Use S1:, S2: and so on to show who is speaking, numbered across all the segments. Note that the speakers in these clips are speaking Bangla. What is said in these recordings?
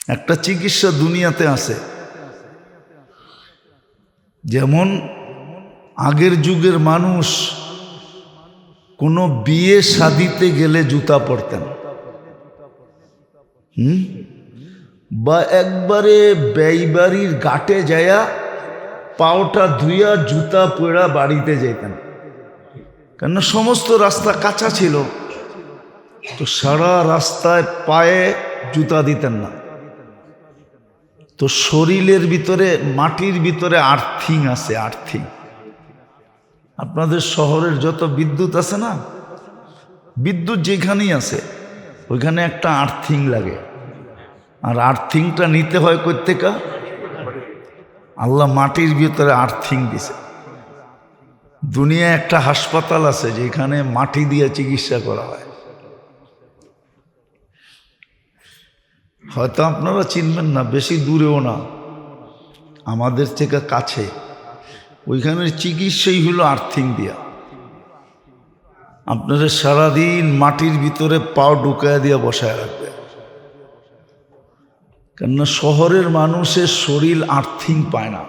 S1: একটা চিকিৎসা দুনিয়াতে আছে, যেমন আগের যুগের মানুষ কোনো বিয়ে শাদিতে গেলে জুতা পরতেন, বা একবারে ব্যয়বাড়ির ঘাটে যায়া পাওটা ধুইয়া জুতা পরা বাড়িতে যেতেন, কেন সমস্ত রাস্তা কাঁচা ছিল, তো সারা রাস্তায় পায়ে জুতা দিতেন না। তো শরীরের ভিতরে, মাটির ভিতরে আর্থিং আছে, আর্থিং। আপনাদের শহরের যত বিদ্যুৎ আছে না, বিদ্যুৎ যেখানেই আছে ওইখানে একটা আর্থিং লাগে, আর আর্থিংটা নিতে হয় কই থেকে? আল্লাহ মাটির ভিতরে আর্থিং দিছে। দুনিয়ায় একটা হাসপাতাল আছে যেখানে মাটি দিয়ে চিকিৎসা করা হয়, হয়তো আপনারা চিনবেন না, বেশি দূরেও না, আমাদের থেকে কাছে। ওইখানের চিকিৎসাই হলো আর্থিং দিয়া। আপনারা সারাদিন মাটির ভিতরে পাও ঢুকায় দিয়া বসায় রাখবে, কেননা শহরের মানুষের শরীর আর্থিং পায় না,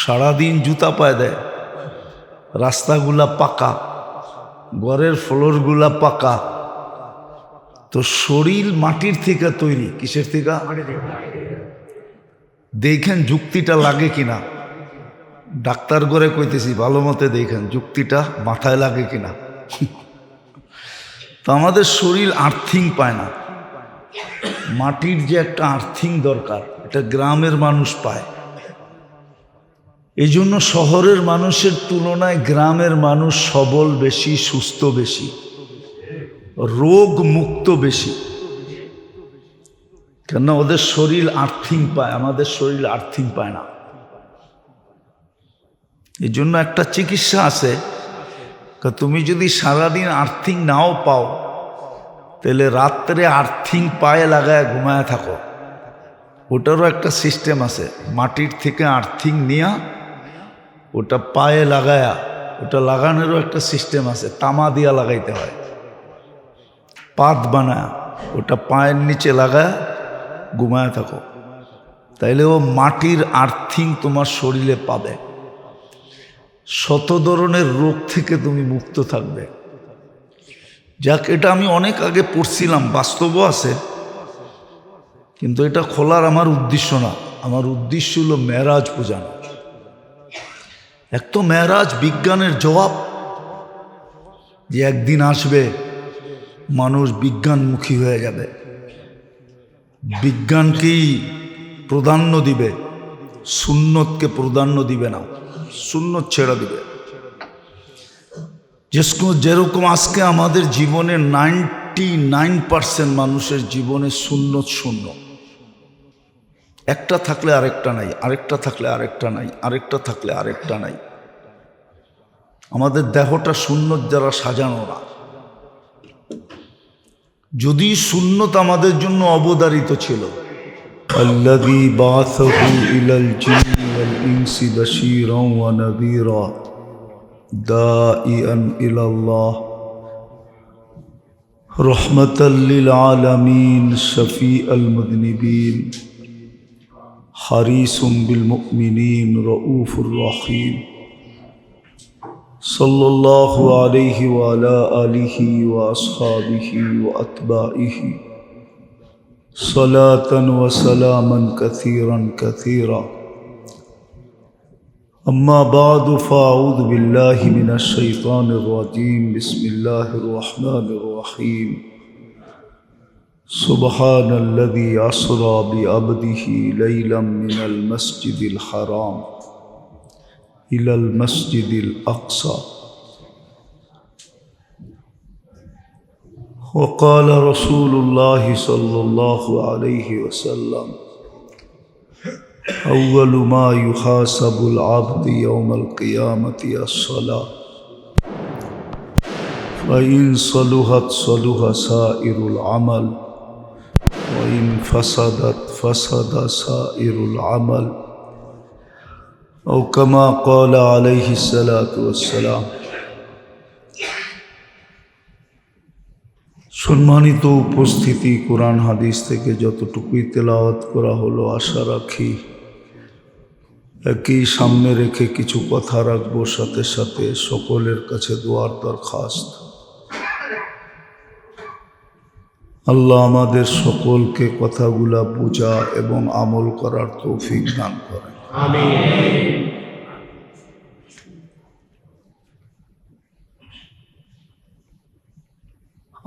S1: সারাদিন জুতা পায় দেয়, রাস্তাগুলা পাকা, ঘরের ফ্লোরগুলা পাকা, তো শরীর মাটির থেকে তৈরি। কিসের থেকে? দেখেন যুক্তিটা লাগে কিনা, ডাক্তার ঘরে কইতেছি, ভালো মতে দেখেন যুক্তিটা মাথায় লাগে কিনা। তো আমাদের শরীর আর্থিং পায় না, মাটির যে একটা আর্থিং দরকার, এটা গ্রামের মানুষ পায়। এই জন্য শহরের মানুষের তুলনায় গ্রামের মানুষ সবল বেশি, সুস্থ বেশি, রোগ মুক্ত বেশি, কেন ওদের শরীর আর্থিং পায়, আমাদের শরীর আর্থিং পায় না। এই জন্য একটা চিকিৎসা আছে, তুমি যদি সারাদিন আর্থিং নাও পাও, তাহলে রাত্রে আর্থিং পায়ে লাগায় ঘুমায় থাকো। ওটারও একটা সিস্টেম আছে, মাটির থেকে আর্থিং নিয়া ওটা পায়ে লাগায়া, ওটা লাগানোরও একটা সিস্টেম আছে, তামা দিয়া লাগাইতে হয়, পাত বানায় ওটা পায়ের নিচে লাগায় ঘুমায় থাকো, তাইলে ও মাটির আর্থিং তোমার শরীরে পাবে, শত ধরনের রোগ থেকে তুমি মুক্ত থাকবে। যাক, এটা আমি অনেক আগে পড়ছিলাম, বাস্তবও আছে, কিন্তু এটা খোলার আমার উদ্দেশ্য না। আমার উদ্দেশ্য হলো মেরাজ বোঝানো। এক তো মেরাজ বিজ্ঞানের জবাব, যে একদিন আসবে মানুষ বিজ্ঞানমুখী হয়ে যাবে, বিজ্ঞানকেই প্রাধান্য দিবে, সুন্নতকে প্রাধান্য দিবে না, সুন্নত ছেড়ে দিবে। যেরকম আজকে আমাদের জীবনে 99% মানুষের জীবনে সুন্নত শূন্য, একটা থাকলে আরেকটা নাই, আরেকটা থাকলে আরেকটা নাই, আরেকটা থাকলে আরেকটা নাই। আমাদের দেহটা সুন্নত দ্বারা সাজানো না। যদি সুন্নত আমাদের জন্য অবধারিত ছিল, আল্লাযী বাআসাহু ইলাল জিন্নি ওয়াল ইনসি বাশীরান ওয়া নাযীরা দাঈআন ইলাল্লাহ রাহমাতাল লিল আলামিন শাফীআল মুযনিবিন হারিসুম বিল মুমিনিন রাউফুর রহিম সাল্লাল্লাহু আলাইহি ওয়া আলা আলিহি ওয়া আসহাবিহি ওয়া আতবাইহি সালাতান ওয়া সালামান কাসীরান কাসীরা। أما بعد فأعوذ بالله من الشيطان الرجيم بسم الله الرحمن الرحيم سبحان الذي أسرى بعبده ليلا من المسجد الحرام إلى المسجد الأقصى وقال رسول الله صلى الله عليه وسلم أول ما يحاسب العبد يوم القيامة الصلاة فإن صلحت صلح سائر العمل وإن فسدت فسد سائر العمل أو كما قال عليه الصلاة والسلام। সম্মানিত উপস্থিতি, কোরআন হাদিস থেকে যতটুকুই তেলাওয়াত করা হলো, আশা রাখি একই সামনে রেখে কিছু কথা রাখবো, সাথে সাথে সকলের কাছে দোয়ার দরখাস্ত। আল্লাহ আমাদের সকলকে কথাগুলা বোঝা এবং আমল করার তৌফিক দান করেন। আমিন।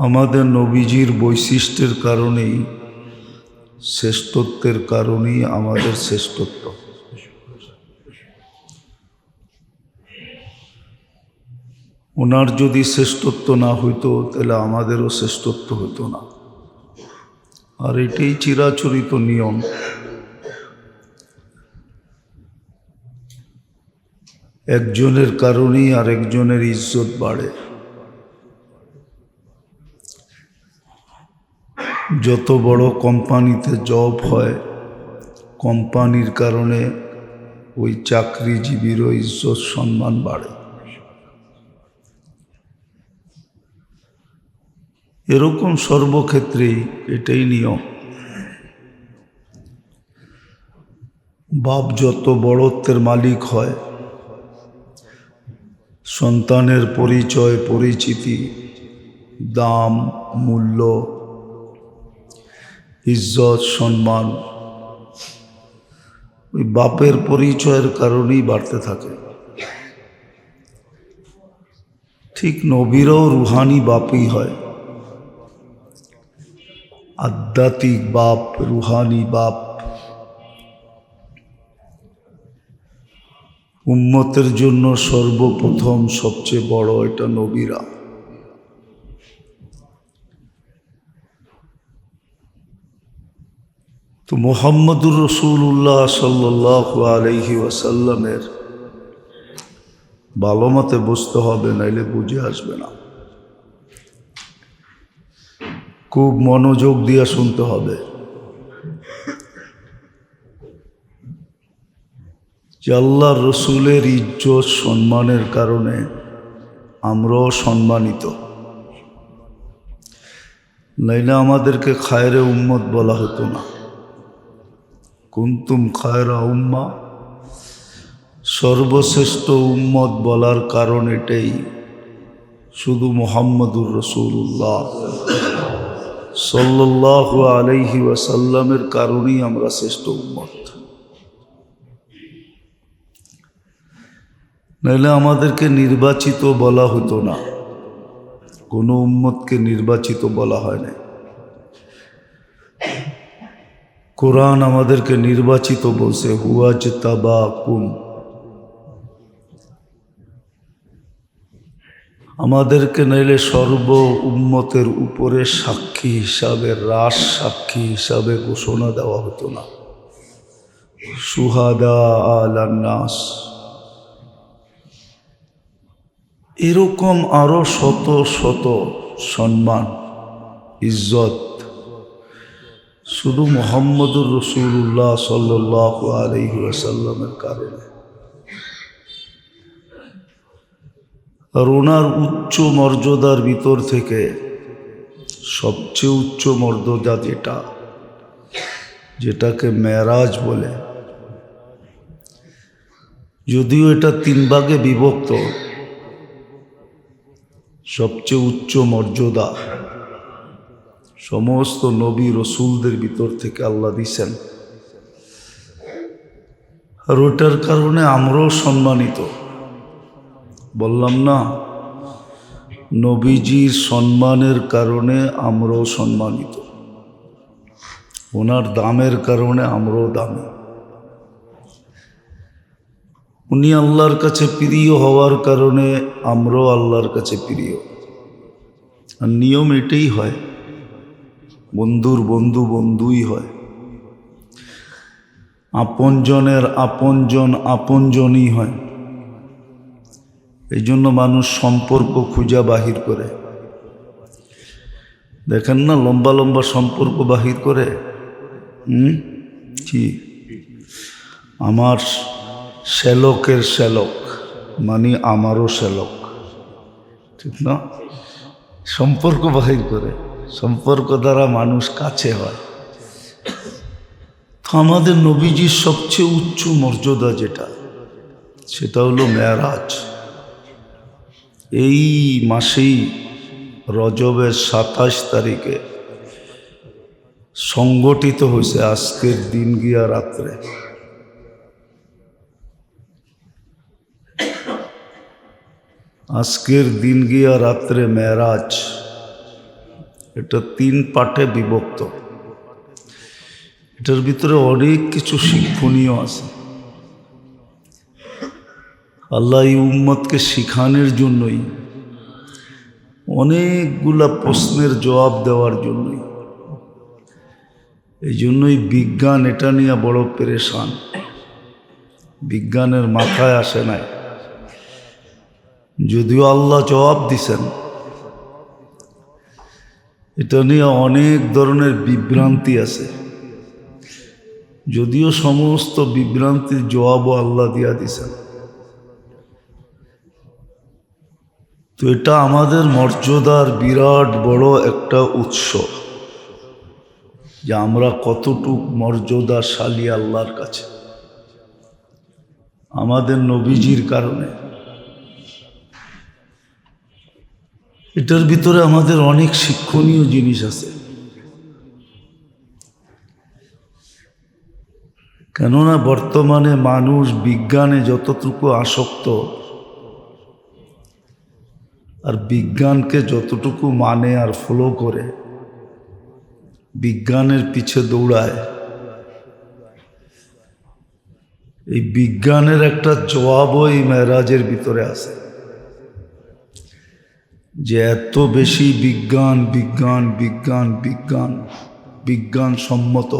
S1: আমাদের নবীজির বৈশিষ্ট্যের কারণেই, শ্রেষ্ঠত্বের কারণেই আমাদের শ্রেষ্ঠত্ব। ওনার যদি শ্রেষ্ঠত্ব না হইতো তাহলে আমাদেরও শ্রেষ্ঠত্ব হতো না। আর এটাই চিরাচরিত নিয়ম। একজনের কারণেই আরেকজনের ইজ্জত বাড়ে। যত বড় কোম্পানিতে জব হয়, কোম্পানির কারণে ওই চাকরিজীবীরও ইজ্জত সম্মান বাড়ে। এরকম সর্বক্ষেত্রেই এটাই নিয়ম। বাপ যত বড়ত্বের মালিক হয়, সন্তানের পরিচয়, পরিচিতি, দাম, মূল্য, ইজ্জত, সম্মান ওই বাপের পরিচয়ের কারণেই বাড়তে থাকে। ঠিক নবীরাও রুহানি বাপই হয়, আধ্যাত্মিক বাপ, রুহানি বাপ। উম্মতের জন্য সর্বপ্রথম সবচেয়ে বড় এটা নবীরা। তো মুহাম্মদুর রাসূলুল্লাহ সাল্লাল্লাহু আলাইহি ওয়াসাল্লামের ভালো মতে বুঝতে হবে, নাইলে বুঝে আসবে না। খুব মনোযোগ দিয়ে শুনতে হবে যে আল্লাহর রসুলের ইজ্জত সম্মানের কারণে আমরাও সম্মানিত। নাইলে আমাদেরকে খায়রে উম্মত বলা হতো না। কুনতুম খায়রা উম্মাহ, সর্বশ্রেষ্ঠ উম্মত বলার কারণ এটাই, শুধু মুহাম্মদুর রাসূলুল্লাহ সাল্লাল্লাহু আলাইহি ওয়াসাল্লামের কারণেই আমরা শ্রেষ্ঠ উম্মত। নাহলে আমাদেরকে নির্বাচিত বলা হতো না, কোনো উম্মতকে নির্বাচিত বলা হয় না। কোরআন আমাদেরকে নির্বাচিত বলছে, হুয়াজতাবাকুম। আমাদেরকে নাইলে সর্ব উম্মতের উপরে সাক্ষী হিসাবে, রাস সাক্ষী হিসাবে ঘোষণা দেওয়া হতো না, শুহাদা আলান নাস। এরকম আরো শত শত সম্মান, ইজ্জত শুধু মুহাম্মদুর রাসূলুল্লাহ সাল্লাল্লাহু আলাইহি ওয়াসাল্লামের কারণে। আর ওনার উচ্চ মর্যাদার ভিতর থেকে সবচেয়ে উচ্চ মর্যাদা যেটাকে মেরাজ বলে, যদিও এটা 3 ভাগে বিভক্ত, সবচেয়ে উচ্চ মর্যাদা সমস্ত নবী রসুলদের ভিতর থেকে আল্লাহ দিছেন। আর ওটার কারণে আমরাও সম্মানিত। বললাম না, নবীজির সম্মানের কারণে আমরাও সম্মানিত, ওনার দামের কারণে আমরাও দামি। উনি আল্লাহর কাছে প্রিয় হওয়ার কারণে আমরাও আল্লাহর কাছে প্রিয়। আর নিয়ম এটাই হয়, বন্ধুর বন্ধু বন্ধুই হয়, আপনজনের আপনজন আপনজনই হয়। এই জন্য মানুষ সম্পর্ক খুঁজা বাহির করে। দেখেন না, লম্বা লম্বা সম্পর্ক বাহির করে। কি আমার শ্যালকের শ্যালক মানে আমারও শ্যালক, ঠিক না? সম্পর্ক বাহির করে, সম্পর্ক দ্বারা মানুষ কাছে হয়। তো আমাদের নবীজির সবচেয়ে উচ্চ মর্যাদা যেটা, সেটা হলো মেরাজ। এই মাসেই রজবের 27 তারিখে সংগঠিত হয়েছে আজকের দিন গিয়া রাত্রে। আজকের দিন গিয়া রাত্রে মেরাজ, এটা 3 পার্টে বিভক্ত। এটার ভিতরে অনেক কিছু শিক্ষণীয় আছে। আল্লাহ এই উম্মতকে শিখানোর জন্যই, অনেকগুলা প্রশ্নের জবাব দেওয়ার জন্যই, এই জন্যই বিজ্ঞান এটা নিয়ে বড় পেরেশান। বিজ্ঞানের মাথায় আসে নাই, যদিও আল্লাহ জবাব দিছেন। এটা নিয়ে অনেক ধরনের বিভ্রান্তি আছে, যদিও সমস্ত বিভ্রান্তির জবাবও আল্লাহ দিয়া দিছেন। তো এটা আমাদের মর্যাদার বিরাট বড় একটা উৎস, যে আমরা কতটুক মর্যাদাশালী আল্লাহর কাছে আমাদের নবীজির কারণে। এটার ভিতরে আমাদের অনেক শিক্ষণীয় জিনিস আছে। কেননা বর্তমানে মানুষ বিজ্ঞানে যতটুকু আসক্ত, আর বিজ্ঞানকে যতটুকু মানে আর ফলো করে, বিজ্ঞানের পিছে দৌড়ায়, এই বিজ্ঞানের একটা জবাবও এই মেরাজের ভিতরে আছে। যে এত বেশি বিজ্ঞান বিজ্ঞান বিজ্ঞান বিজ্ঞান বিজ্ঞান সম্মত,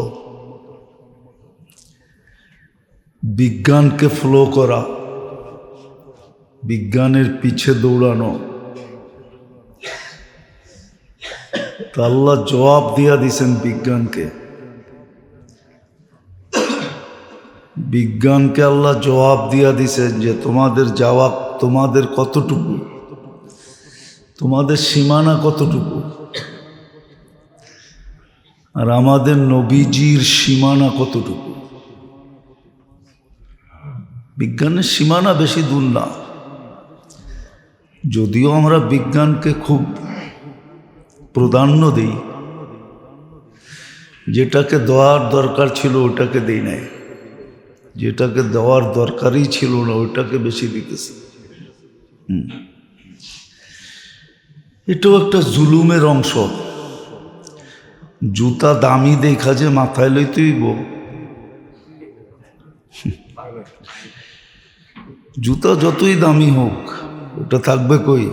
S1: বিজ্ঞানকে ফলো করা, বিজ্ঞানের পিছে দৌড়ানো, তো আল্লাহ জবাব দিয়া দিছেন বিজ্ঞানকে। বিজ্ঞানকে আল্লাহ জবাব দিয়া দিছেন যে তোমাদের যাওয়া, তোমাদের কতটুকু, তোমাদের সীমানা কতটুকু, আর আমাদের নবীজির সীমানা কতটুকু। বিজ্ঞানের সীমানা বেশি দূর না, যদিও আমরা বিজ্ঞানকে খুব প্রাধান্য দিই, যেটাকে দেওয়ার দরকার ছিল ওটাকে দেই নাই, যেটাকে দেওয়ার দরকারই ছিল না ওটাকে বেশি দিতেছে। এটাও একটা জুলুমের অংশ। জুতা দামি দেখা যে মাথায় লইতেইব, জুতা যতই দামি হোক ওটা থাকবে কই,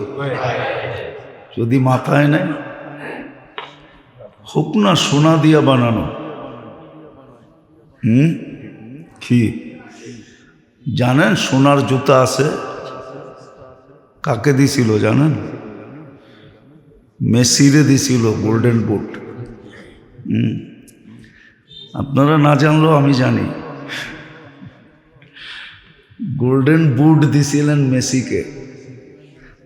S1: যদি মাথায় নেয়, হোক না সোনা দিয়া বানানো। কি জানেন সোনার জুতা আছে? কাকে দিছিল জানেন? মেসিরে দিছিল গোল্ডেন বুট। আপনারা না জানলেও আমি জানি, গোল্ডেন বুট দিছিলেন মেসিকে।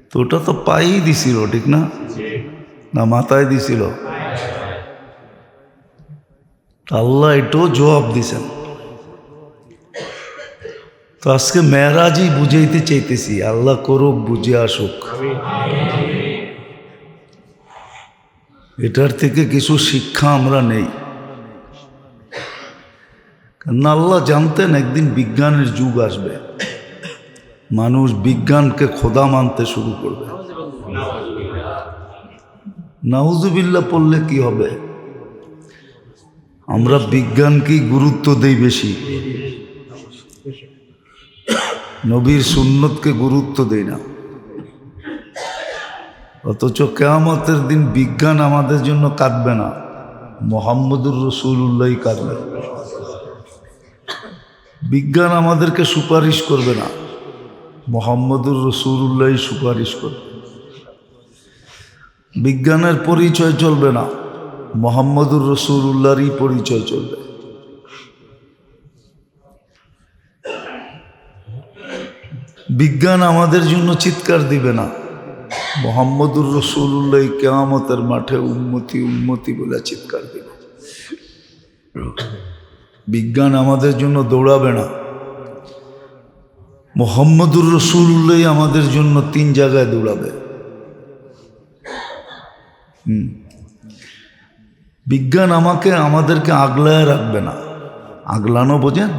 S1: তো ওটা তো পায়েই দিছিল, ঠিক না? না মাথায় দিছিল? আল্লাহ এটাও জবাব দিছেন। তো আজকে মেরাজই বুঝাইতে চাইতেছি, আল্লাহ করুক, বুঝে আসুক। এটার থেকে কিছু শিক্ষা আমরা নেই। কারণ আল্লাহ জানতেন একদিন বিজ্ঞানের যুগ আসবে, মানুষ বিজ্ঞানকে খোদা মানতে শুরু করবে। নাউজুবিল্লাহ পড়লে কি হবে? আমরা বিজ্ঞানকেই গুরুত্ব দেই বেশি, নবীর সুন্নতকে গুরুত্ব দেই না। অথচ কিয়ামতের দিন বিজ্ঞান আমাদের জন্য কাঁদবে না, মুহাম্মদুর রাসূলুল্লাহই কাঁদবে। বিজ্ঞান আমাদেরকে সুপারিশ করবে না, মুহাম্মদুর রাসূলুল্লাহই সুপারিশ করবে। বিজ্ঞানের পরিচয় চলবে না, মুহাম্মদুর রাসূলুল্লাহরই পরিচয় চলবে। বিজ্ঞান আমাদের জন্য চিৎকার দিবে না, মুহাম্মদুর রাসূলুল্লাহ কিয়ামতের মাঠে উম্মতি উম্মতি বলে চিৎকার দিবে। বিজ্ঞান আমাদের জন্য দৌড়াবে না, মুহাম্মদুর রাসূলুল্লাহ আমাদের জন্য 3 জায়গায় দৌড়াবে। বিজ্ঞান আমাদেরকে আগলায় রাখবে না। আগলানো বোঝেন?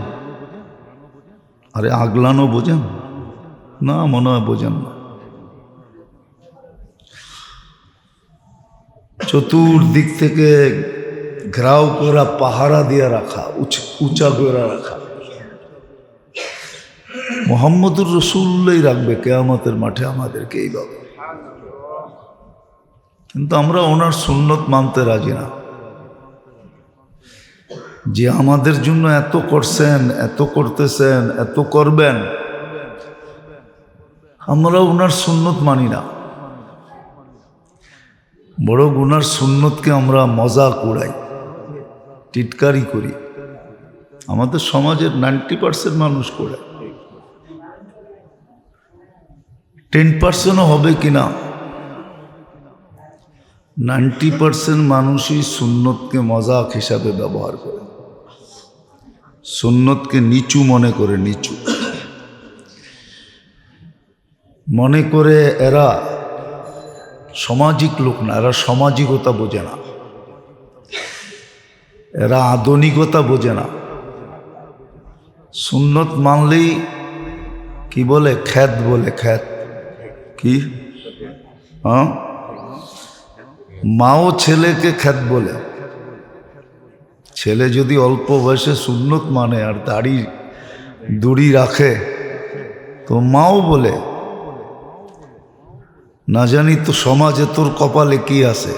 S1: আরে আগলানো বোঝেন না? মনে হয় বোঝেন না। চতুর্দিক থেকে ঘেরাও করা, পাহারা দিয়ে রাখা, উঁচা করে রাখা। মুহাম্মদুর রাসূলুল্লাহ রাখবে কিয়ামতের মাঠে আমাদেরকে এইভাবে। কিন্তু আমরা ওনার সুন্নত মানতে রাজি না, যে আমাদের জন্য এত করছেন, এত করতেছেন, এত করবেন, আমরা ওনার সুন্নত মানি না। বড় ওনার সুন্নতকে আমরা মজাক উড়াই, টিটকারি করি। আমাদের সমাজের 90% মানুষ করে, 10%ও হবে কিনা, 90% মানুষই সুন্নতকে মজাক হিসাবে ব্যবহার করে, সুন্নতকে নিচু মনে করে, নিচু মনে করে। এরা সামাজিক লোক না, এরা সামাজিকতা বোঝে না, এরা আধুনিকতা বোঝে না। সুন্নত মানলেই কি বলে? খ্যাত বলে। খ্যাত কি? হ্যাঁ, মাও ছেলেকে খ্যাত বলে। ছেলে যদি অল্প বয়সে সুন্নত মানে আর দাড়ি রাখে তো মাও বলে, না জানি তো সমাজে তোর কপালে কি আছে।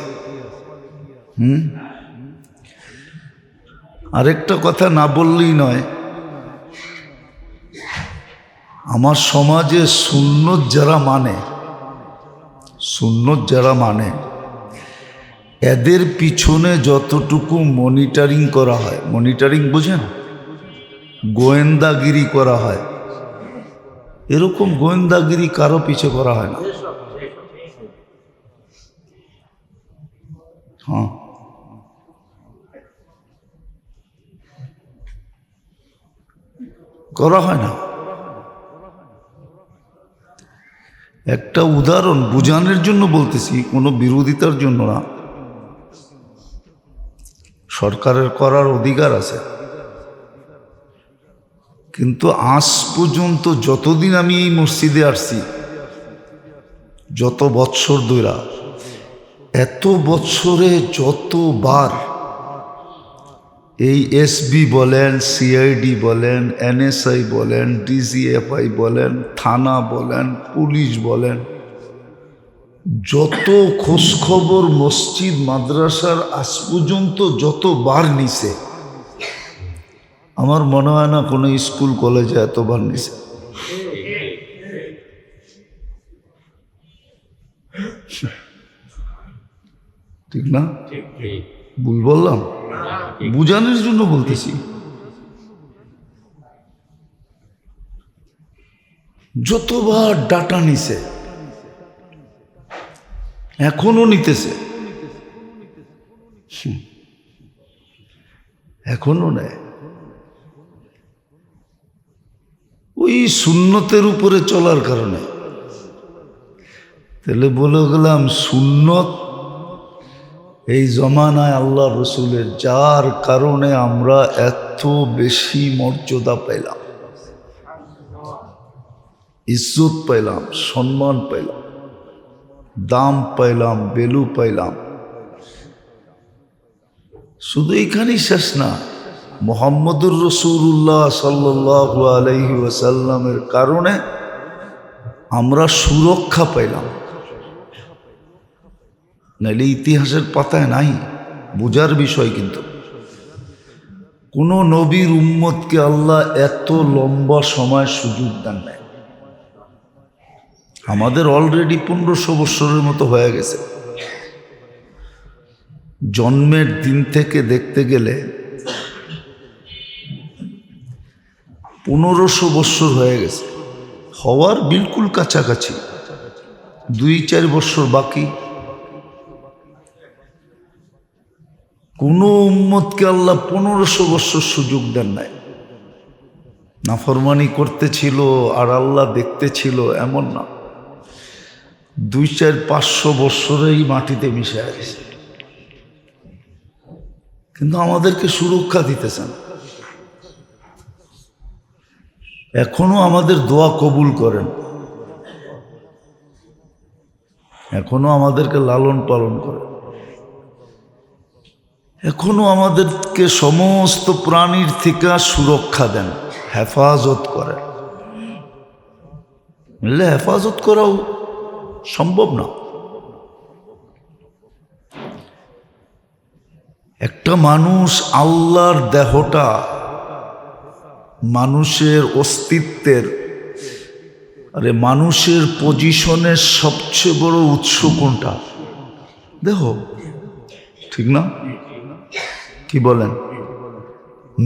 S1: আরেকটা কথা না বললেই নয়, আমার সমাজে সুন্নত যারা মানে এদের পিছনে যতটুকু মনিটরিং করা হয়, মনিটরিং বুঝেন? গোয়েন্দাগিরি করা হয়, এরকম গোয়েন্দাগিরি কারো পিছে করা হয় না। হ্যাঁ, করা হয় না। একটা উদাহরণ বুঝানোর জন্য বলতেছি, কোনো বিরোধিতার জন্য না। সরকারের করার অধিকার আছে, কিন্তু আজ পর্যন্ত যতদিন আমি এই মসজিদে আসছি, যত বৎসর ধরে, এত বৎসরে যতবার এই এসবি বলেন, সিআইডি বলেন, এনএসআই বলেন, ডিজিএফআই বলেন, থানা বলেন, পুলিশ বলেন, যত খোঁজখবর মসজিদ মাদ্রাসার আজ পর্যন্ত যতবার নিছে, আমার মনে হয় না কোনো স্কুল কলেজে এতবার নিছে। ঠিক না? ভুল বললাম? বুঝানোর জন্য বলতেছি। যতবার ডাটা নিছে, এখনো নিতেছে, এখনো নেয়। ওই সুন্নতের উপরে চলার কারণে। তাহলে বলে গেলাম সুন্নত এই জমানায় আল্লাহ রসুলের, যার কারণে আমরা এত বেশি মর্যাদা পাইলাম, ইজ্জত পাইলাম, সম্মান পাইলাম, দাম পাইলাম, ভ্যালু পাইলাম। শুধু এখানেই শেষ না, মুহাম্মদুর রাসূলুল্লাহ সাল্লাল্লাহু আলাইহি ওয়াসাল্লামের কারণে আমরা সুরক্ষা পাইলাম। নাইলে ইতিহাসের পাতায় নাই, বোঝার বিষয়। কিন্তু কোন নবীর উম্মতকে আল্লাহ এত লম্বা সময় সুযোগ দেন নাই। আমাদের অলরেডি 1500 বৎসরের মতো হয়ে গেছে। জন্মের দিন থেকে দেখতে গেলে 1500 বৎসর হয়ে গেছে, হওয়ার বিলকুল কাছাকাছি। 2-4 বছর বাকি। কোনো উম্মতকে আল্লাহ 1500 বছর সুযোগ দেন নাই। নাফরমানি করতেছিল আর আল্লাহ দেখতেছিল এমন না, 200-500 বছরেই মাটিতে মিশে গেছে। কিন্তু আমাদেরকে সুরক্ষা দিতেছেন, এখনো আমাদের দোয়া কবুল করেন, এখনো আমাদেরকে লালন পালন করেন, এখনো আমাদেরকে সমস্ত প্রাণীর থেকে সুরক্ষা দেন, হেফাজত করেন। বুঝলে, হেফাজত করাও সম্ভব না। একটা মানুষ আল্লাহর দেহটা, মানুষের অস্তিত্বের, আরে মানুষের পজিশনের সবচেয়ে বড় উৎস কোনটা? দেহ, ঠিক না? কি বলেন?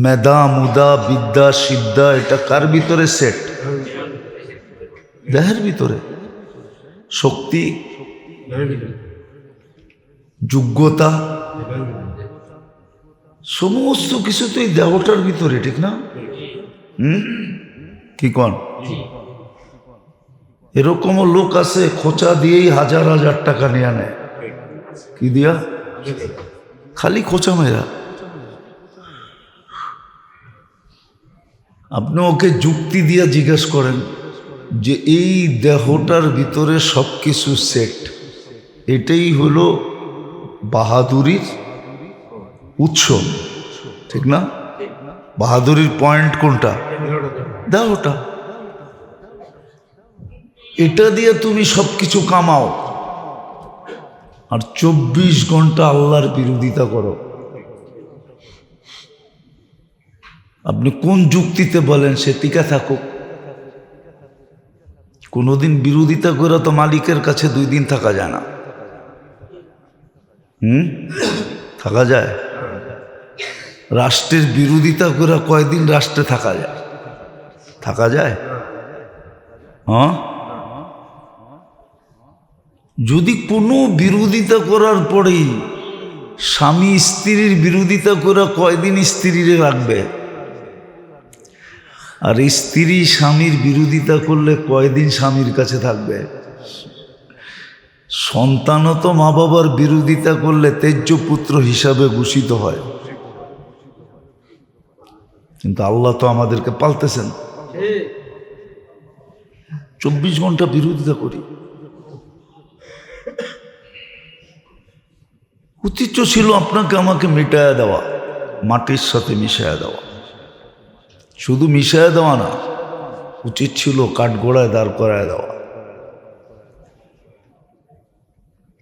S1: মেধা, মুদা, বিদ্যা, সিদ্ধা, এটা কার ভিতরে সেট? দেহের ভিতরে। শক্তি, যোগ্যতা, সমস্ত কিছু তো এই দেহটার ভিতরে, ঠিক না? কি কন? এরকমও লোক আছে খোঁচা দিয়েই 1000 টাকা নিয়ে নেয়। কি দিয়া? খালি খোঁচা মেরা। আপনি ওকে যুক্তি দিয়া জিজ্ঞেস করেন যে এই দেহটার ভিতরে সব কিছু সেট, এটাই হলো বাহাদুরির উৎস, ঠিক না? বাহাদুরির পয়েন্ট কোনটা? দেহটা। এটা দিয়ে তুমি সব কিছু কামাও আর 24 ঘন্টা আল্লাহর বিরোধিতা করো। আপনি কোন যুক্তিতে বলেন সে টিকা থাকুক? কোনোদিন বিরোধিতা করে তো মালিকের কাছে 2 দিন থাকা যায় না। থাকা যায়? রাষ্ট্রের বিরোধিতা করে কয়দিন রাষ্ট্রে থাকা যায়? থাকা যায়? হ্যাঁ, যদি কোনো বিরোধিতা করার পরেই স্বামী স্ত্রীর বিরোধিতা করে কয়দিন স্ত্রীরে রাখবে, আর স্ত্রী স্বামীর বিরোধিতা করলে কয়দিন স্বামীর কাছে থাকবে? সন্তানও তো মা বাবার বিরোধিতা করলে তেজ্য পুত্র হিসাবে ঘোষিত হয়। কিন্তু আল্লাহ তো আমাদেরকে পালতেছেন। 24 ঘন্টা বিরোধিতা করি। উচিত ছিল আপনাকে আমাকে মিটায়া দেওয়া, মাটির সাথে মিশায়া দেওয়া। শুধু মিশায়া দেওয়া না, উচিত ছিল কাঠগোড়ায় দাঁড় করায় দেওয়া।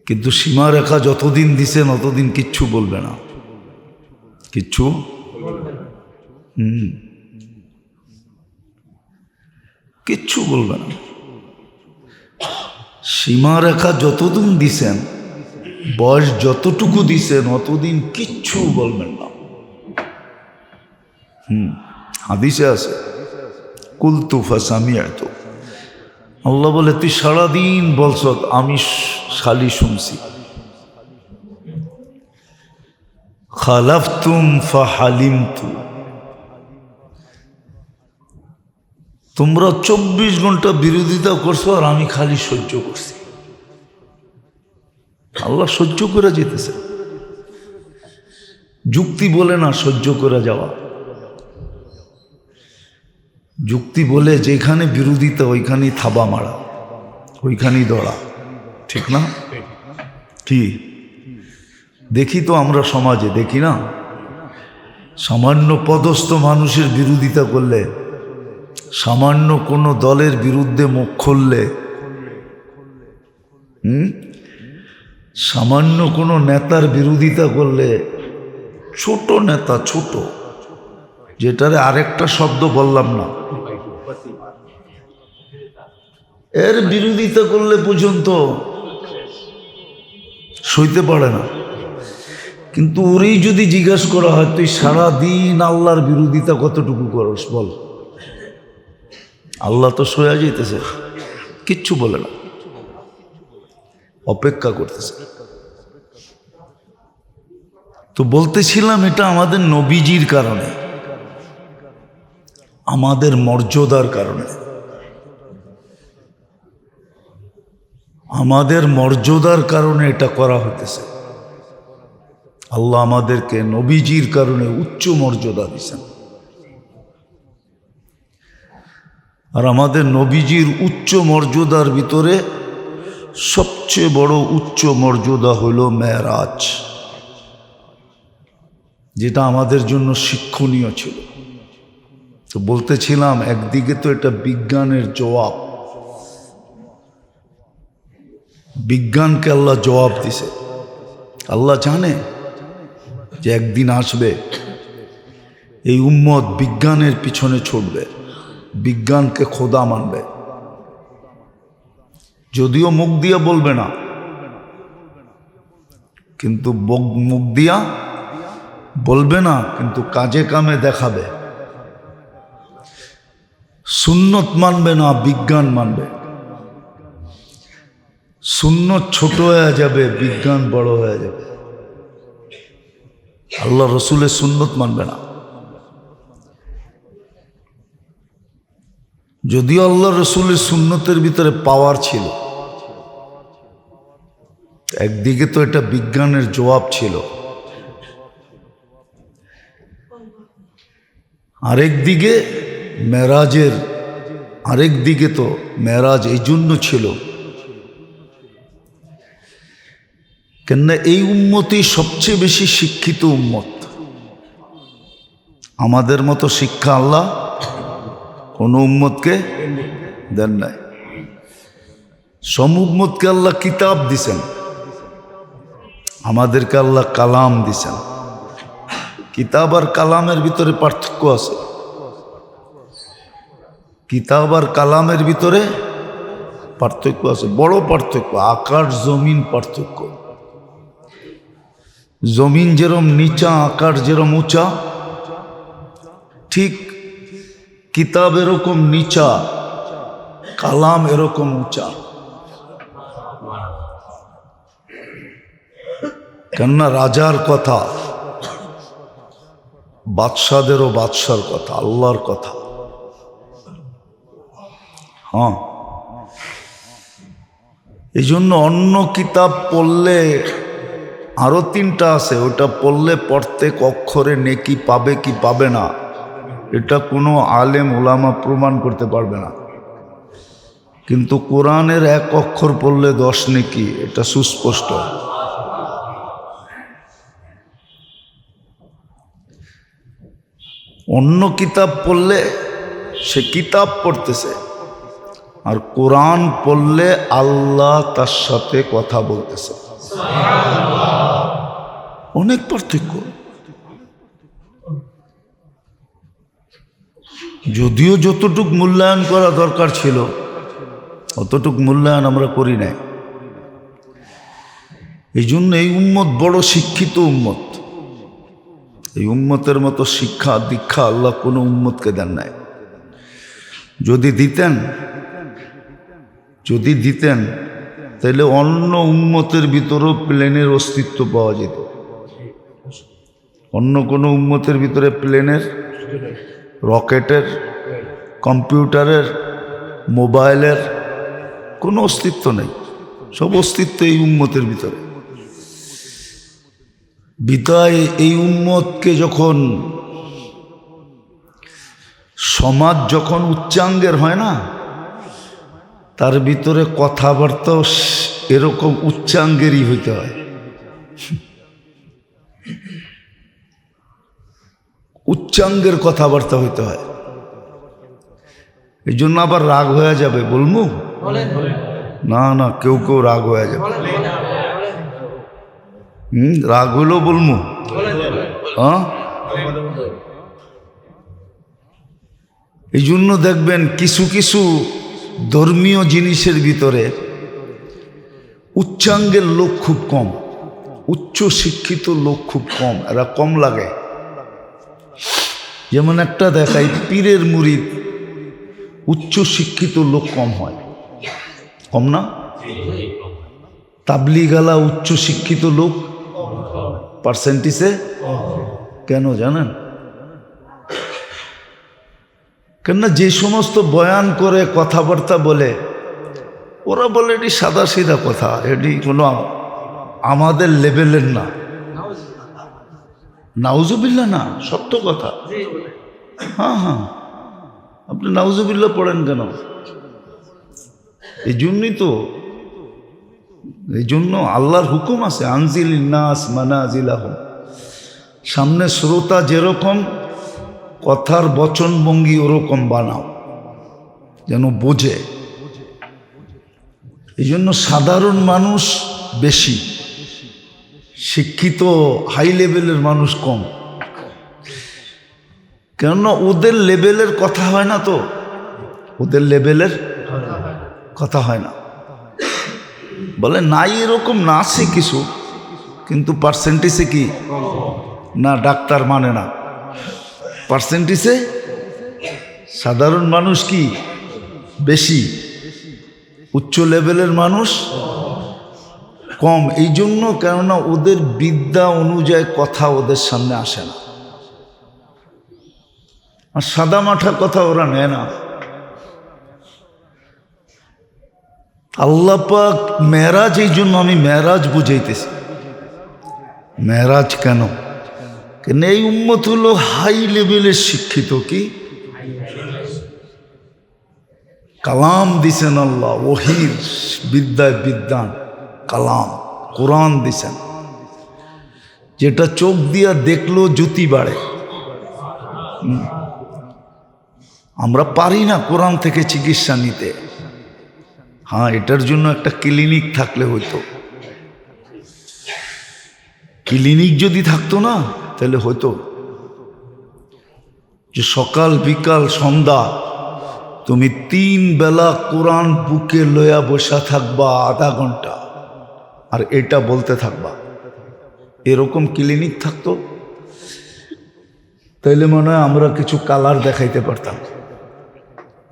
S1: কিন্তু সীমারেখা যতদিন দিছেন অতদিন কিচ্ছু বলবে না, কিচ্ছু। কিচ্ছু বলবে না। সীমারেখা যতদিন দিছেন, বয়স যতটুকু দিছেন, অতদিন কিচ্ছু বলবেন না। হাদিসে আছে, কুলতু ফাসামিআতু, আল্লাহ বলে তুই সারাদিন বলছ, আমি খালি শুনছি। খালাফতুম ফাহালিমতু, তোমরা 24 ঘন্টা বিরোধিতা করছো আর আমি খালি সহ্য করছি। আল্লাহ সহ্য করে যেতেছে। যুক্তি বলে না সহ্য করে যাওয়া। যুক্তি বলে যেখানে বিরোধিতা ওইখানেই থাবা মারা, ওইখানেই দৌড়া, ঠিক না? কি দেখি তো আমরা সমাজে, দেখি না? সামান্য পদস্থ মানুষের বিরোধিতা করলে, সামান্য কোনো দলের বিরুদ্ধে মুখ খুললে, সামান্য কোনো নেতার বিরোধিতা করলে, ছোট নেতা, ছোট, যেটারে আরেকটা শব্দ বললাম না, এর বিরোধিতা করলে পর্যন্ত সইতে পারে না। কিন্তু ওরই যদি জিজ্ঞাসা করা হয় তুই সারাদিন আল্লাহর বিরোধিতা কতটুকু করস বল, আল্লাহ তো সয়া যেতেছে, কিচ্ছু বলে না। অপেক্ষা করতেছে। তো বলতেছিলাম এটা আমাদের নবীজির কারণে, আমাদের মর্যাদার কারণে, আমাদের মর্যাদার কারণে এটা করা হইতেছে। আল্লাহ আমাদেরকে নবীজির কারণে উচ্চ মর্যাদা দিয়েছেন। আর আমাদের নবীজির উচ্চ মর্যাদার ভিতরে সবচেয়ে বড় উচ্চ মর্যাদা হলো মেরাজ, যেটা আমাদের জন্য শিক্ষণীয় ছিল। তো বলতেছিলাম একদিকে তো এটা বিজ্ঞানের জবাব, বিজ্ঞানকে আল্লাহ জবাব দিছে। আল্লাহ জানে যে একদিন আসবে এই উম্মত বিজ্ঞানের পিছনে ছুটবে, বিজ্ঞানকে খোদা মানবে, যদিও মুখ দিয়া বলবে না, কিন্তু মুখ দিয়া বলবে না, কিন্তু কাজে কামে দেখাবে। সুন্নত মানবে না, বিজ্ঞান মানবে। সুন্নত ছোট হয়ে যাবে, বিজ্ঞান বড় হয়ে যাবে। আল্লাহ রসুলের সুন্নত মানবে না। যদিও আল্লাহ রসুলের সুন্নতের ভিতরে পাওয়ার ছিল, একদিকে তো এটা বিজ্ঞানের জবাব ছিল, আরেক দিকে মেরাজের, আরেক দিকে তো মেরাজ এই জন্য ছিল কেননা এই উম্মতই সবচেয়ে বেশি শিক্ষিত উম্মত। আমাদের মতো শিক্ষা আল্লাহ কোন উম্মতকে দেন নাই। সব উম্মতকে আল্লাহ কিতাব দিছেন, আমাদেরকে আল্লাহ কালাম দিছেন। কিতাব আর কালামের ভিতরে পার্থক্য আছে, কিতাব আর কালামের ভিতরে পার্থক্য আছে, বড় পার্থক্য, আকাশ জমিন পার্থক্য। জমিন যেরম নিচা, আকাশ যেরম উঁচা, ঠিক কিতাব এরকম নিচা, কালাম এরকম উঁচা। কেননা রাজার কথা, বাদশাদেরও বাদশার কথা, আল্লাহর কথা। হ্যাঁ, এই জন্য অন্য কিতাব পড়লে, আরো 3টা আছে, ওটা পড়লে প্রত্যেক অক্ষরে নেকি পাবে কি পাবে না, এটা কোনো আলেম ওলামা প্রমাণ করতে পারবে না। কিন্তু কোরআনের 1 অক্ষর পড়লে 10 নেকি, এটা সুস্পষ্ট। অন্য কিতাব পড়লে সে কিতাব পড়তেছে, আর কোরআন পড়লে আল্লাহ তার সাথে কথা বলতেছে। অনেক পার্থক্য। যদিও যতটুক মূল্যায়ন করা দরকার ছিল অতটুক মূল্যায়ন আমরা করি নাই। এই জন্য এই উম্মত বড় শিক্ষিত উম্মত। এই উম্মতের মতো শিক্ষা দীক্ষা আল্লাহ কোনো উম্মতকে দেন নাই। যদি দিতেন তাহলে অন্য উম্মতের ভিতরেও প্লেনের অস্তিত্ব পাওয়া যেত। অন্য কোনো উম্মতের ভিতরে প্লেনের, রকেটের, কম্পিউটারের, মোবাইলের কোনো অস্তিত্ব নেই। সব অস্তিত্ব এই উম্মতের ভিতরে। বিদায় এই উম্মতকে যখন সমাজ যখন উচ্চাঙ্গের হয় না, তার ভিতরে কথাবার্তাও এরকম উচ্চাঙ্গেরই হইতে হয়। উচ্চাঙ্গের কথাবার্তা হইতে হয়। এই জন্য আবার রাগ হয়ে যাবে, বলবো না না, কেউ কেউ রাগ হয়ে যাবে। রাগ হইলেও বলবো। হ্যাঁ, এই জন্য দেখবেন কিছু কিছু ধর্মীয় জিনিসের ভিতরে উচ্চাঙ্গের লোক খুব কম, উচ্চ শিক্ষিত লোক খুব কম, এরা কম লাগে। যেমন একটা দেখাই, পীরের মুরিদ, উচ্চ শিক্ষিত লোক কম হয়, কম না? তাবলিগালা উচ্চ শিক্ষিত লোক পার্সেন্টেজে কেন জানেন? কেননা যে সমস্ত বয়ান করে কথাবার্তা বলে ওরা বলে এটি সাদা সিধা কথা, এটি কোনো আমাদের লেভেলের না। নাউজুবিল্লাহ না, সত্য কথা। হ্যাঁ হ্যাঁ, আপনি নাউজুবিল্লাহ পড়েন কেন? এই জন্যই তো, এই জন্য আল্লাহর হুকুম আছে আনজিল নাস মানাজিলাহুম। সামনে শ্রোতা যেরকম কথার বচনভঙ্গি ওরকম বানাও যেন বোঝে। এই জন্য সাধারণ মানুষ বেশি, শিক্ষিত হাই লেভেলের মানুষ কম। কেননা ওদের লেভেলের কথা হয় না, তো ওদের লেভেলের কথা হয় না। বলে নাই এরকম না, আছে কিছু, কিন্তু পার্সেন্টেজে কি না, ডাক্তার মানে না, পার্সেন্টেজে সাধারণ মানুষ কি বেশি, উচ্চ লেভেলের মানুষ কম। এই জন্য, কেননা ওদের বিদ্যা অনুযায়ী কথা ওদের সামনে আসে না, আর সাদা মাঠা কথা ওরা নেয় না। আল্লাহ পাক মেরাজ, এই জন্য আমি মেরাজ বুঝাইতেছি। মেরাজ কেন? কেন এই উম্মত হলো হাই লেভেলের শিক্ষিত, কি কালাম দিছেন আল্লাহ, ওহির বিদ্যায় বিদ্যান কালাম কোরআন দিছেন, যেটা চোখ দিয়া দেখলো জ্যোতি বাড়ে। আমরা পারি না কোরআন থেকে চিকিৎসা নিতে। হ্যাঁ, এটার জন্য একটা ক্লিনিক থাকলে হইতো। ক্লিনিক যদি থাকতো না, তাহলে হইতো যে সকাল বিকাল সন্ধ্যা তুমি 3 বেলা কোরআন বুকে লইয়া বসা থাকবা আধা ঘন্টা, আর এটা বলতে থাকবা। এরকম ক্লিনিক থাকতো, তাইলে মনে হয় আমরা কিছু কালার দেখাইতে পারতাম।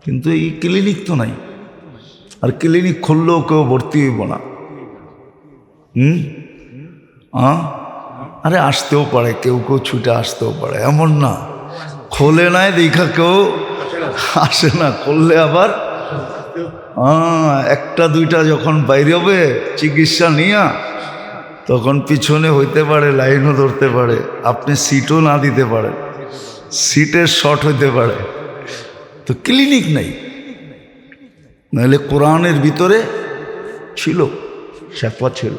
S1: কিন্তু এই ক্লিনিক তো নাই, আর ক্লিনিক খুললেও কেউ ভর্তি হইব না। আরে আসতেও পারে, কেউ কেউ ছুটে আসতেও পারে, এমন না খোলে নাই দেখা কেউ আসে না। করলে আবার একটা দুইটা যখন বাইরে হবে চিকিৎসা নিয়া, তখন পিছনে হইতে পারে, লাইনও ধরতে পারে, আপনি সিটও না দিতে পারেন, সিটের শর্ট হইতে পারে। তো ক্লিনিক নাই, নাহলে কোরআনের ভিতরে ছিল, শেফা ছিল,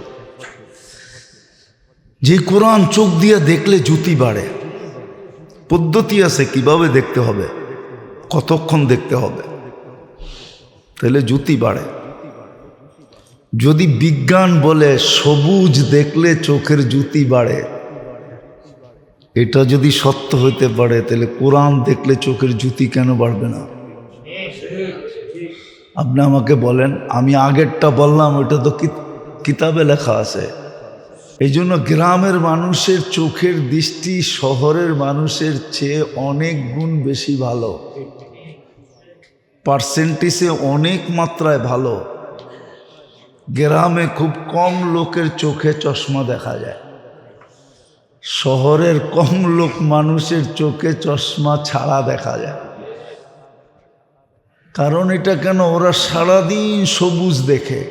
S1: যে কোরআন চোখ দিয়ে দেখলে জ্যোতি বাড়ে। পদ্ধতি আছে কিভাবে দেখতে হবে, কতক্ষণ দেখতে হবে, তাহলে জ্যোতি বাড়ে। যদি বিজ্ঞান বলে সবুজ দেখলে চোখের জ্যোতি বাড়ে, এটা যদি সত্য হইতে পারে, তাহলে কোরআন দেখলে চোখের জ্যোতি কেন বাড়বে না? আপনি আমাকে বলেন। আমি আগেরটা বললাম, ওইটা তো কিতাবে লেখা আছে। এই জন্য গ্রামের মানুষের চোখের দৃষ্টি শহরের মানুষের চেয়ে অনেক গুণ বেশি ভালো, পার্সেন্টেজে অনেক মাত্রায় ভালো। গ্রামে খুব কম লোকের চোখে চশমা দেখা যায়, শহরের কম লোক মানুষের চোখে চশমা ছাড়া দেখা যায়। কারণ এটা কেন, ওরা সারাদিন সবুজ দেখে।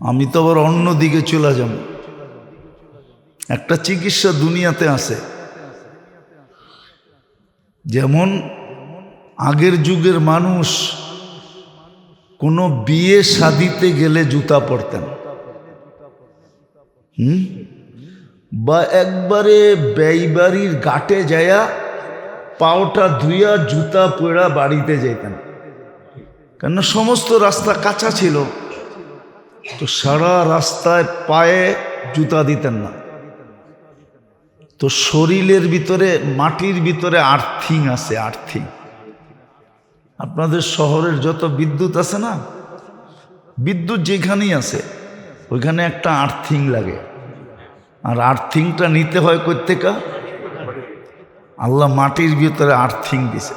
S1: আমি তো আবার অন্য দিকে চলে যাব। একটা চিকিৎসা দুনিয়াতে আছে, যেমন আগের যুগের মানুষ কোনো বিয়ে শাদিতে গেলে জুতা পরতেন, বা একবারে ব্যয়বাড়ির ঘাটে যায়া পাওটা ধুইয়া জুতা পরা বাড়িতে যেতেন, কেন সমস্ত রাস্তা কাঁচা ছিল। তো সারা রাস্তায় পায়ে জুতা দিতেন না। তো শরীরের ভিতরে, মাটির ভিতরে আর্থিং আছে, আর্থিং। আপনাদের শহরের যত বিদ্যুৎ আছে না, বিদ্যুৎ যেখানেই আছে ওইখানে একটা আর্থিং লাগে, আর আর্থিংটা নিতে হয় কই থেকে? আল্লাহ মাটির ভিতরে আর্থিং দিছে।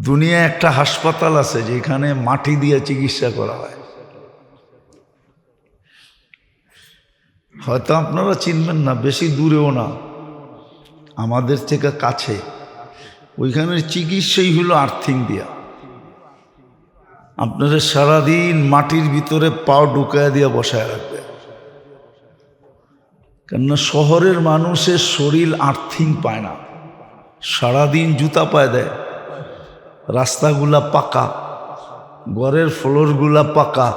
S1: দুনিয়ায় একটা হাসপাতাল আছে যেখানে মাটি দিয়ে চিকিৎসা করা হয়। হয়তো আপনারা চিনবেন না, বেশি দূরেও না, আমাদের থেকে কাছে। ওইখানের চিকিৎসাই হলো আর্থিং দিয়া। আপনারা সারাদিন মাটির ভিতরে পাও ঢুকায় দিয়ে বসায় রাখবে, কেননা শহরের মানুষের শরীর আর্থিং পায় না, সারাদিন জুতা পায়ে দেয়, রাস্তাগুলা পাকা, ঘরের ফ্লোরগুলা পাকা,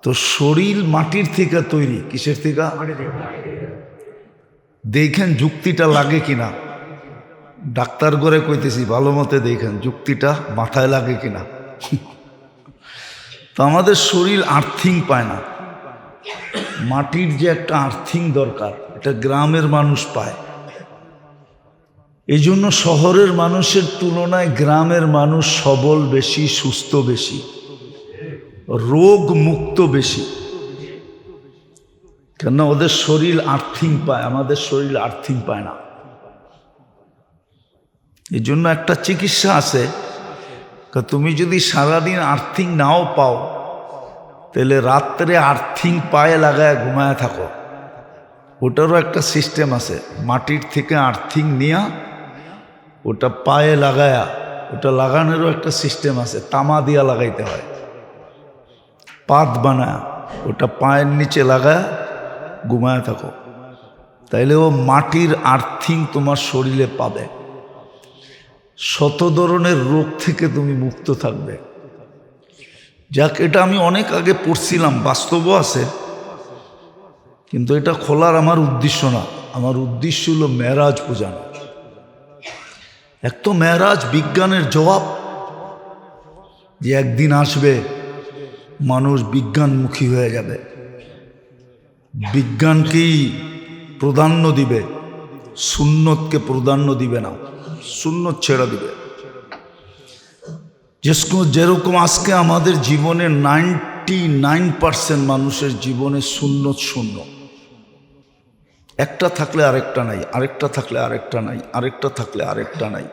S1: তো শরীর মাটির থেকে তৈরি। কিসের থেকে? দেখেন যুক্তিটা লাগে কিনা, ডাক্তার করে কইতেছি, ভালো মতে দেখেন যুক্তিটা মাথায় লাগে কিনা। তো আমাদের শরীর আর্থিং পায় না, মাটির যে একটা আর্থিং দরকার, এটা গ্রামের মানুষ পায়। এই জন্য শহরের মানুষের তুলনায় গ্রামের মানুষ সবল বেশি, সুস্থ বেশি, রোগ মুক্ত বেশি, কেননা ওদের শরীর আর্থিং পায়, আমাদের শরীর আর্থিং পায় না। এই জন্য একটা চিকিৎসা আছে, তুমি যদি সারাদিন আর্থিং নাও পাও, তাহলে রাত্রে আর্থিং পায়ে লাগায় ঘুমায় থাকো। ওটারও একটা সিস্টেম আছে, মাটির থেকে আর্থিং নিয়া ওটা পায়ে লাগায়া, ওটা লাগানোরও একটা সিস্টেম আছে, তামা দিয়া লাগাইতে হয়, পাত বানায় ওটা পায়ের নিচে লাগায় ঘুমায় থাকো, তাইলে ও মাটির আর্থিং তোমার শরীরে পাবে, শত ধরনের রোগ থেকে তুমি মুক্ত থাকবে। যাক, এটা আমি অনেক আগে পড়ছিলাম, বাস্তবও আছে, কিন্তু এটা খোলার আমার উদ্দেশ্য না। আমার উদ্দেশ্য হলো মেরাজ বোঝানো। এক তো মেরাজ বিজ্ঞানের জবাব, যে একদিন আসবে মানুষ বিজ্ঞানমুখী হয়ে যাবে, বিজ্ঞানকেই প্রাধান্য দিবে, সুন্নতকে প্রাধান্য দিবে না, সুন্নত ছেড়ে দিবে। যেরকম আজকে আমাদের জীবনে 99% মানুষের জীবনে সুন্নত শূন্য, একটা থাকলে আরেকটা নাই, আরেকটা থাকলে আরেকটা নাই, আরেকটা থাকলে আরেকটা নাই।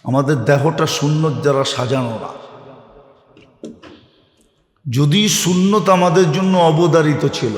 S1: আমাদের দেহটা সুন্নত দ্বারা সাজানো না। যদি সুন্নত আমাদের জন্য অবধারিত ছিল,